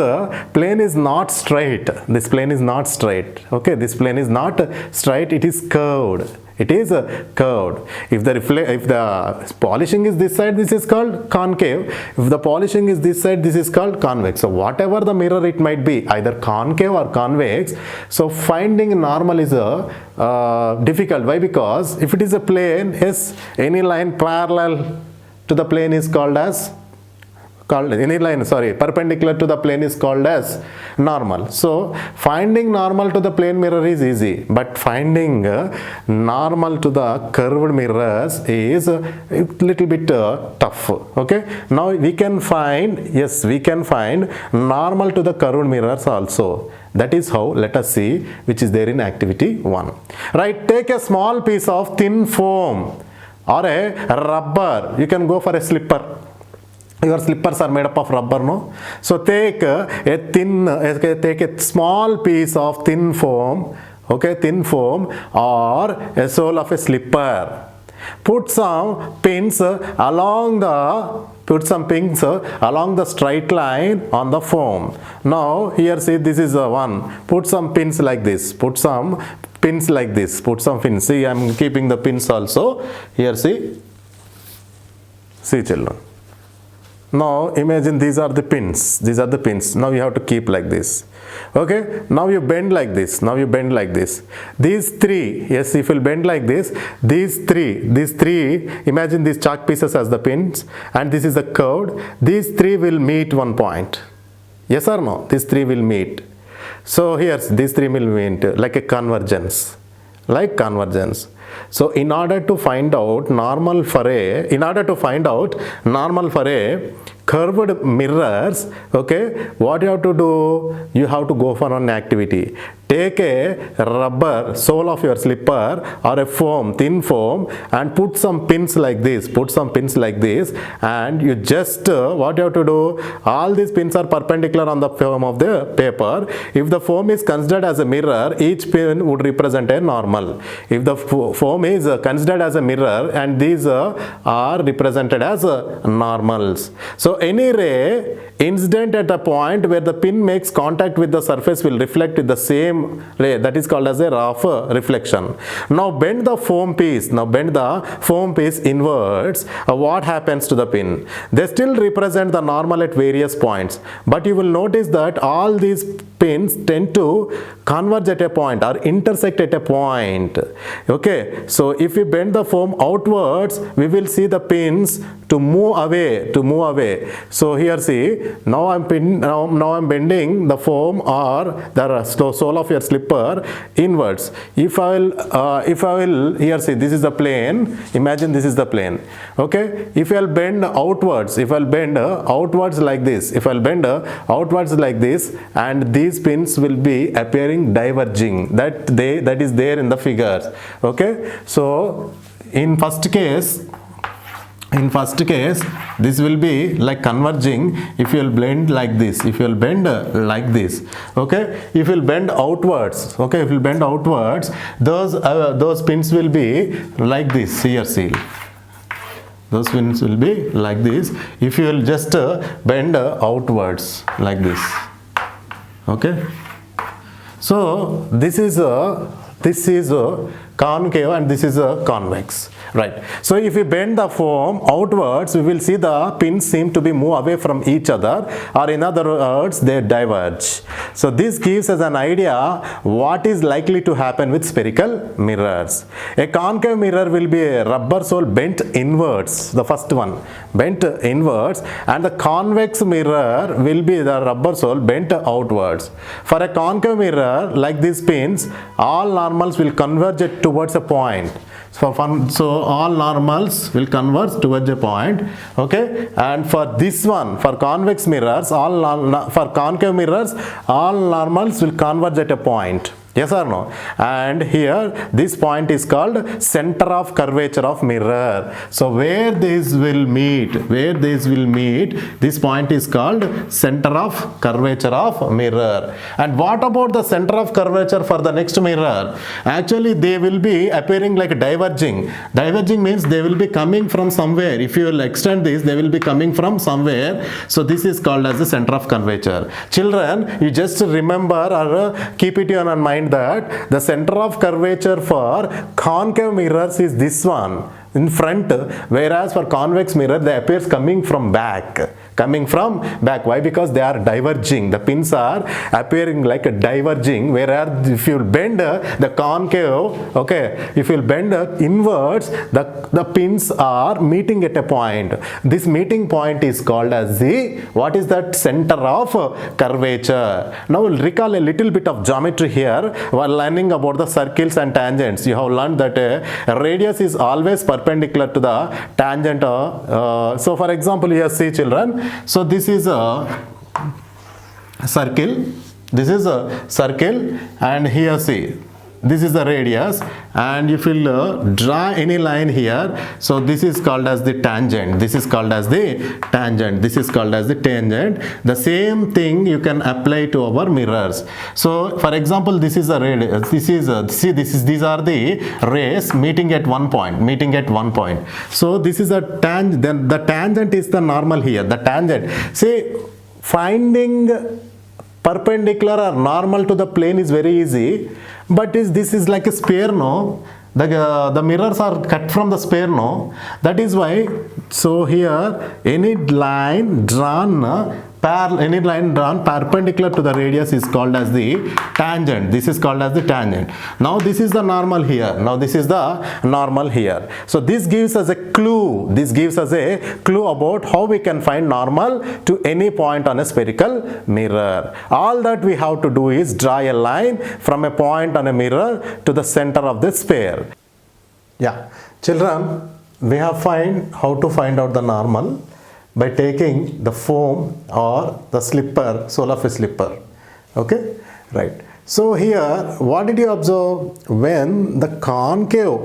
Speaker 1: plane is not straight. This plane is not straight. This plane is not straight. It is curved. It is curved. If the polishing is this side, this is called concave. If the polishing is this side, this is called convex. So whatever the mirror it might be, either concave or convex. So finding normal is difficult. Why? Because if it is a plane, yes, any line parallel to the plane is perpendicular to the plane is called as normal. So finding normal to the plane mirror is easy, but finding normal to the curved mirrors is a little bit tough. Now we can find normal to the curved mirrors also. That is how, let us see, which is there in activity 1. Right, take a small piece of thin foam or a rubber. You can go for a slipper. Your slippers are made up of rubber, no? So take a small piece of thin foam, or a sole of a slipper. Put some pins along the straight line on the foam. Now here see, this is one. Put some pins like this. Put some pins. See, I am keeping the pins also. Here see children. Now imagine these are the pins. Now you have to keep like this. Now you bend like this. These three, yes, if you bend like this, these three, imagine these chalk pieces as the pins, and this is the curved. These three will meet one point. Yes or no? These three will meet. So here these three will mean like a convergence, like convergence. So in order to find out normal for a curved mirrors, okay, what you have to do, you have to go for an activity. Take a rubber sole of your slipper or a foam, thin foam, and put some pins like this, and you just what you have to do, all these pins are perpendicular on the foam of the paper. If the foam is considered as a mirror, each pin would represent a normal. If the foam is considered as a mirror, and these are represented as normals. So any ray incident at a point where the pin makes contact with the surface will reflect with the same ray, that is called as a Raff reflection. Now bend the foam piece inwards. What happens to the pin? They still represent the normal at various points, but you will notice that all these pins tend to converge at a point or intersect at a point. Okay, so if we bend the foam outwards, we will see the pins to move away. So here see, now I'm bending the foam or the sole of your slipper inwards. If I will here see, this is the plane. Imagine this is the plane. Okay, if I'll bend outwards, like this, and these pins will be appearing diverging. That is there in the figures. Okay, so in first case, this will be like converging if you will bend like this, okay, if you will bend outwards, those pins will be like this. Here see, those pins will be like this if you will just bend outwards like this. Okay, so this is a concave and this is a convex, right? So if we bend the foam outwards, we will see the pins seem to be move away from each other, or in other words, they diverge. So this gives us an idea what is likely to happen with spherical mirrors. A concave mirror will be a rubber sole bent inwards, the first one bent inwards, and the convex mirror will be the rubber sole bent outwards. For a concave mirror, like these pins, all normals will converge towards a point. So all normals will converge towards a point. Okay, and for this one, for convex mirrors, for concave mirrors, all normals will converge at a point. Yes or no? And here this point is called center of curvature of mirror. So where these will meet, this point is called center of curvature of mirror. And what about the center of curvature for the next mirror? Actually they will be appearing like diverging. Diverging means they will be coming from somewhere. If you will extend this, they will be coming from somewhere. So this is called as the center of curvature. Children, you just remember or keep it in your mind that the center of curvature for concave mirrors is this one in front, whereas for convex mirror they appears coming from back. Why? Because they are diverging. The pins are appearing like a diverging, whereas if you bend the concave, okay, if you bend inwards, the pins are meeting at a point. This meeting point is called as the, what is that? Center of curvature. Now we'll recall a little bit of geometry here while learning about the circles and tangents. You have learned that a radius is always perpendicular to the tangent. So for example, here see children, so this is a circle, and here see, this is the radius, and if you draw any line here, so this is called as the tangent, this is called as the tangent. The same thing you can apply to our mirrors. So for example, this is a radius, these are the rays meeting at one point. So this is a tangent, then the tangent is the normal here, the tangent. See, finding perpendicular or normal to the plane is very easy, but this is like a sphere, no? The mirrors are cut from the sphere, no? That is why, so here any line drawn any line drawn perpendicular to the radius is called as the tangent. This is called as the tangent. Now this is the normal here. Now this is the normal here. So this gives us a clue. This gives us a clue about how we can find normal to any point on a spherical mirror. All that we have to do is draw a line from a point on a mirror to the center of the sphere. Yeah, children, we have how to find out the normal by taking the foam or the slipper, sole of a slipper. Okay, right. So here, what did you observe? When the concave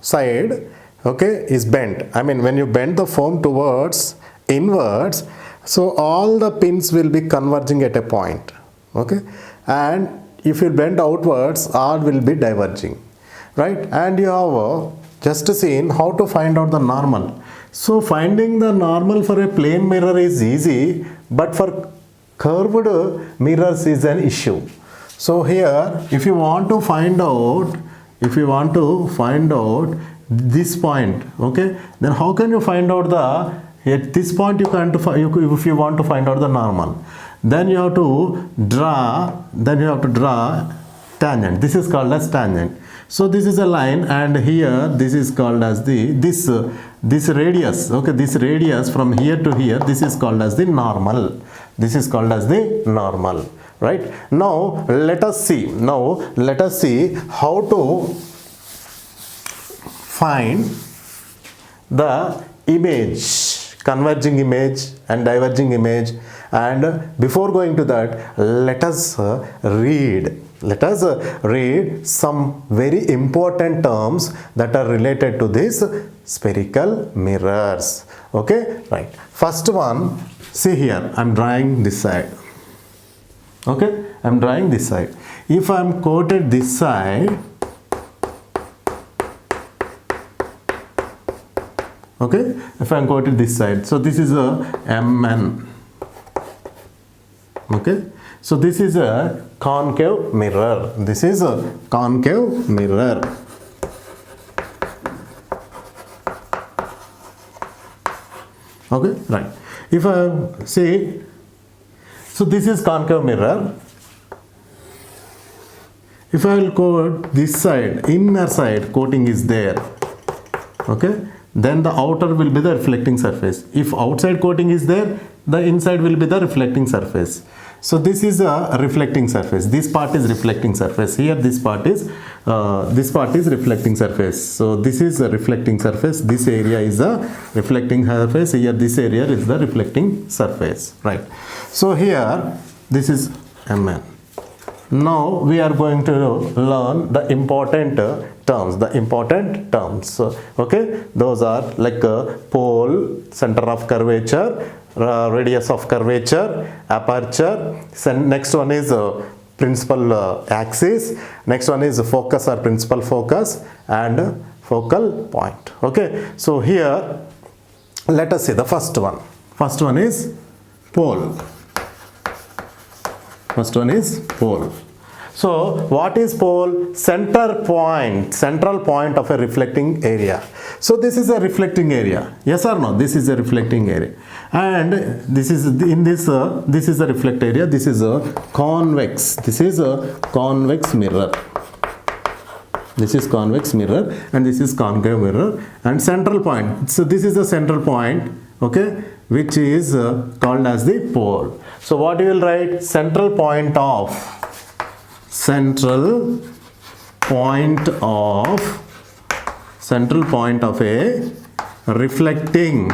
Speaker 1: side, okay, is bent, I mean when you bend the foam towards inwards, so all the pins will be converging at a point. Okay, and if you bend outwards, all will be diverging. Right, and you have just seen how to find out the normal. So finding the normal for a plane mirror is easy, but for curved mirrors is an issue. So here, if you want to find out this point, okay, then how can you find out at this point if you want to find out the normal, then you have to draw tangent. This is called as tangent. So this is a line, and here this is called as this radius. Okay, this radius from here to here, this is called as the normal. This is called as the normal. Right. Now let us see how to find the image, converging image and diverging image. And before going to that, let us read some very important terms that are related to these spherical mirrors. Okay, right. First one, see here, I am drawing this side. Okay, I am drawing this side. If I am quoted this side, okay, if I am quoted this side, so this is a MN. Okay, so this is a concave mirror. This is a concave mirror. Okay, right. If I say, so this is concave mirror. If I will coat this side, inner side coating is there. Okay, then the outer will be the reflecting surface. If outside coating is there, the inside will be the reflecting surface. So this is a reflecting surface. This part is reflecting surface. Here this part is reflecting surface. So this is a reflecting surface. This area is a reflecting surface. Here this area is the reflecting surface. Right. So here this is MN. Now we are going to learn the important terms. Okay, those are like pole, center of curvature, radius of curvature, aperture. Next one is principal axis. Next one is focus or principal focus, and focal point. Okay, so here let us see the first one. First one is pole. First one is pole. So what is pole? Central point of a reflecting area. So this is a reflecting area. Yes or no? This is a reflecting area. And this is this is a reflect area. This is a convex. This is a convex mirror. This is convex mirror, and this is concave mirror, and central point. So this is the central point, okay, which is called as the pole. So what you will write? Central point of a reflecting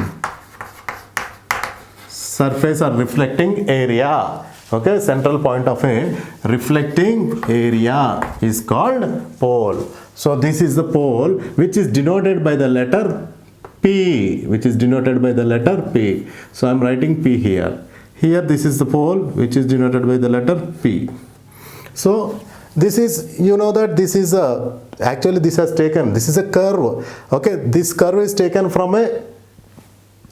Speaker 1: surface or reflecting area. Okay, central point of a reflecting area is called pole. So this is the pole, which is denoted by the letter P, So I am writing P here. Here this is the pole, which is denoted by the letter P. So this is, you know that this is a, actually this is a curve. Okay, this curve is taken from a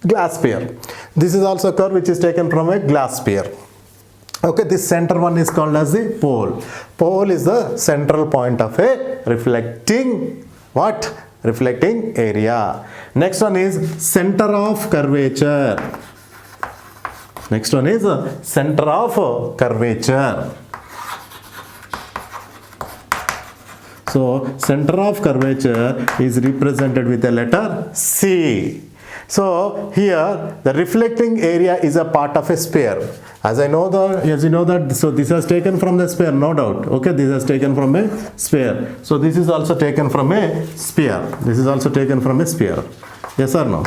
Speaker 1: glass sphere. This is also a curve which is taken from a glass sphere. Okay, this center one is called as the pole. Pole is the central point of a reflecting, what? Reflecting area. Next one is center of curvature. Next one is center of curvature. So center of curvature is represented with the letter C. So here the reflecting area is a part of a sphere. As you know that, so this is taken from the sphere, no doubt. Okay, this is taken from a sphere. So this is also taken from a sphere. This is also taken from a sphere. Yes or no?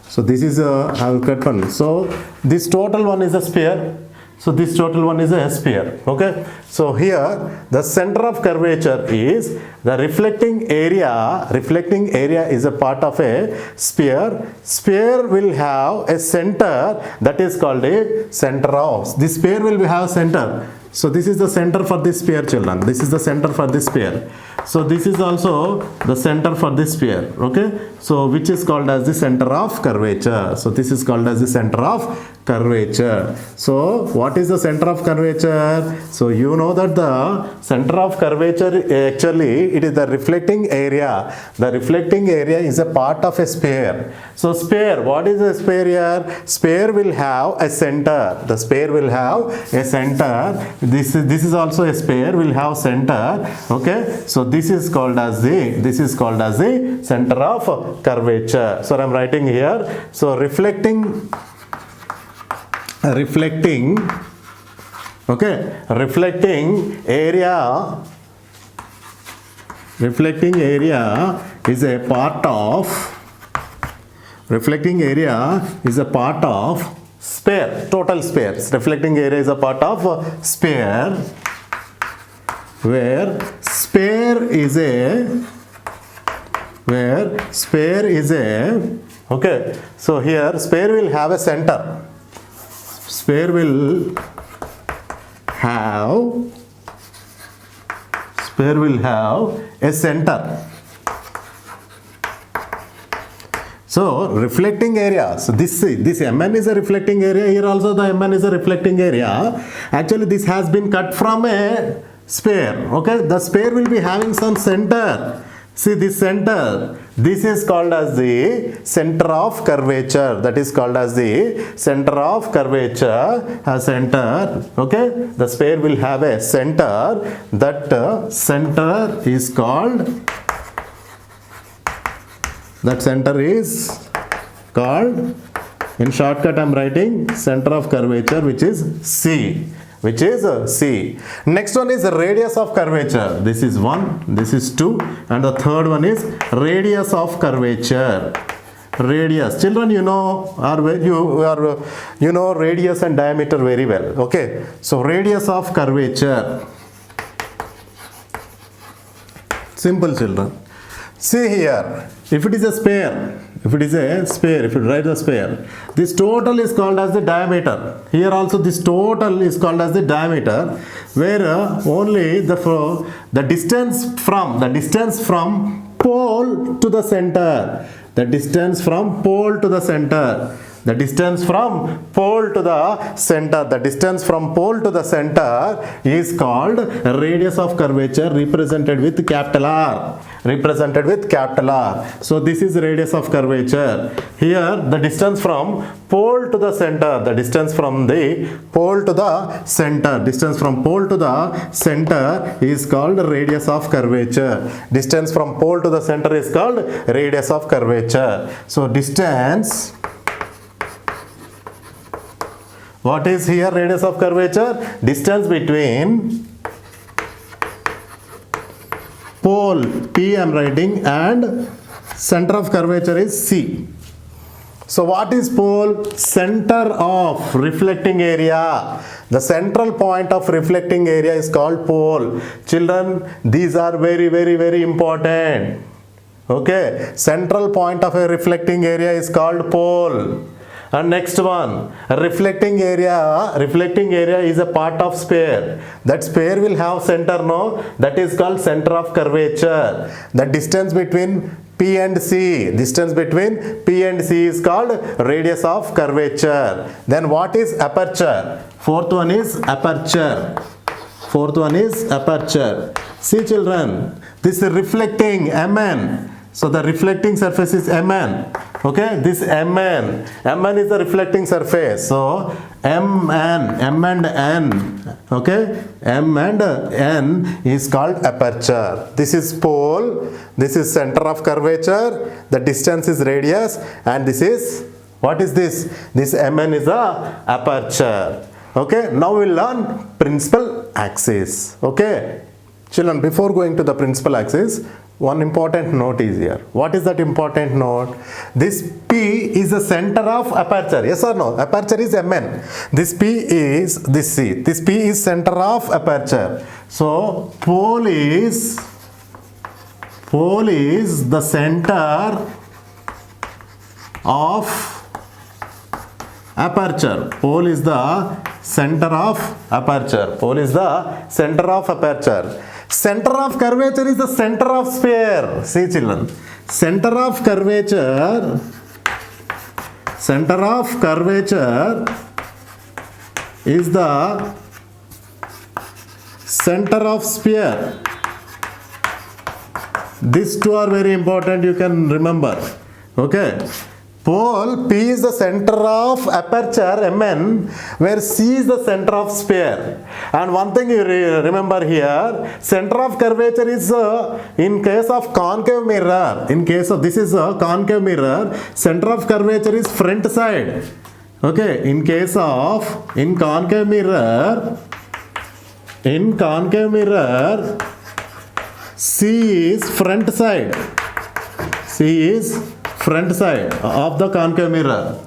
Speaker 1: So this is I'll cut one. So this total one is a sphere. So this total one is a sphere. Okay. So here the center of curvature is the reflecting area. Reflecting area is a part of a sphere. Sphere will have a center that is called a center of. This sphere will have center. So this is the center for this sphere, children. This is the center for this sphere. So this is also the center for this sphere. Okay. So which is called as the center of curvature. So this is called as the center of curvature. So what is the center of curvature? So you know that the center of curvature actually it is the reflecting area. The reflecting area is a part of a sphere. So sphere, what is a sphere here? Sphere will have a center. The sphere will have a center. This is also a sphere will have center. Okay. So this is called as the center of curvature. So I am writing here. So reflecting area is a part of sphere, total spheres. Reflecting area is a part of sphere, where sphere is a okay. So here sphere will have a center. Sphere will have a center. So reflecting area. So this Mn is a reflecting area. Here also the Mn is a reflecting area. Actually this has been cut from a sphere. Okay, the sphere will be having some center. See this center. This is called as the center of curvature. That is called as the center of curvature. A center. Okay, the sphere will have a center. That center is called. That center is called. In shortcut, I am writing center of curvature, which is C. Next one is the radius of curvature. This is 1, this is 2, and the third one is radius of curvature. Radius, children, you know radius and diameter very well. Okay, so radius of curvature. Simple, children. See here, if it is a sphere, if you write the sphere, this total is called as the diameter. Here also this total is called as the diameter, where only the distance from pole to the center. The distance from pole to the center. The distance from pole to the center is called radius of curvature, represented with capital R. So this is radius of curvature. Here the distance from pole to the center, distance from pole to the center is called radius of curvature. Distance from pole to the center is called radius of curvature. So distance. What is here radius of curvature? Distance between pole P I am writing and center of curvature is C. So what is pole? Center of reflecting area. The central point of reflecting area is called pole. Children, these are very, very, very important. Okay, central point of a reflecting area is called pole. And next one, reflecting area is a part of sphere. That sphere will have center, no? That is called center of curvature. The distance between P and C is called radius of curvature. Then what is aperture? Fourth one is aperture. See children, this reflecting Mn. So the reflecting surface is Mn. Okay, this Mn is the reflecting surface. So M and N. Okay, M and N is called aperture. This is pole. This is center of curvature. The distance is radius, and this is, what is this? This Mn is a aperture. Okay, now we'll learn principal axis. Okay, children, before going to the principal axis, one important note is here. What is that important note? This P is the center of aperture. Yes or no? Aperture is Mn. This P is this C. This P is center of aperture. So pole is the center of aperture. Pole is the center of aperture. Pole is the center of aperture. Center of curvature is the center of sphere. See children, center of curvature is the center of sphere. These two are very important, you can remember. Okay, pole P is the center of aperture Mn, where C is the center of sphere. And one thing you remember here, center of curvature is in case of concave mirror. In case of, this is a concave mirror, center of curvature is front side. Okay, in concave mirror, C is front side. C is front side of the concave mirror.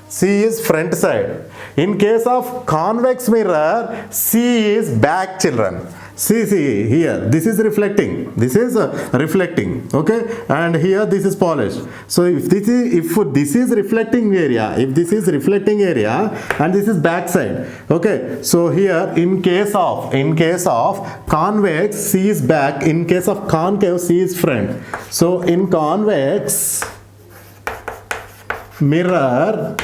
Speaker 1: C is front side. In case of convex mirror, C is back, children. See here, this is reflecting. This is reflecting. Okay, and here this is polished. So if this is reflecting area, and this is back side. Okay, so here in case of convex, C is back. In case of concave, C is front. So in convex mirror,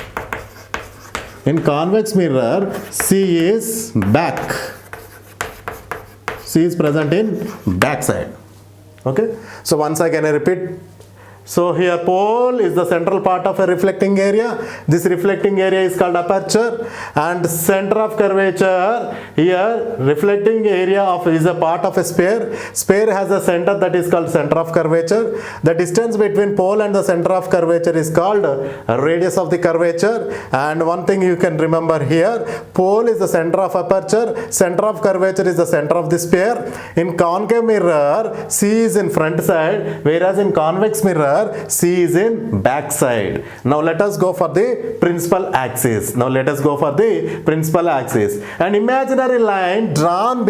Speaker 1: C is back. C is present in back side. Okay, so once again I repeat. So here pole is the central part of a reflecting area. This reflecting area is called aperture, and center of curvature, here reflecting area is a part of a sphere. Sphere has a center that is called center of curvature. The distance between pole and the center of curvature is called radius of the curvature. And one thing you can remember here, pole is the center of aperture, center of curvature is the center of the sphere. In concave mirror, C is in front side, whereas in convex mirror, C is in back side. Now let us go for the principal axis. An imaginary line drawn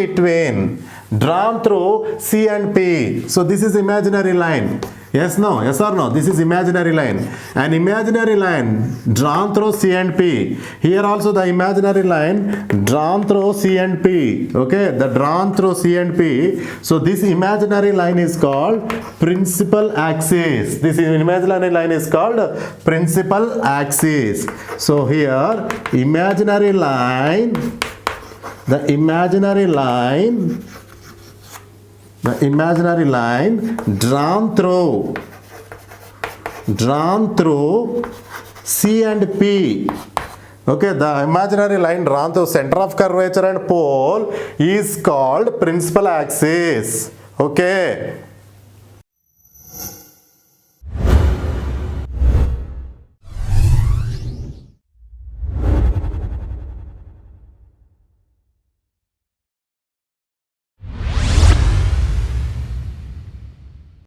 Speaker 1: through C and P. So this is imaginary line. Yes or no? This is imaginary line. An imaginary line drawn through C and P. Here also the imaginary line drawn through C and P. Okay, the drawn through C and P. So this imaginary line is called principal axis. This imaginary line is called principal axis. So here imaginary line drawn through C and P. Okay, the imaginary line drawn through center of curvature and pole is called principal axis. Okay.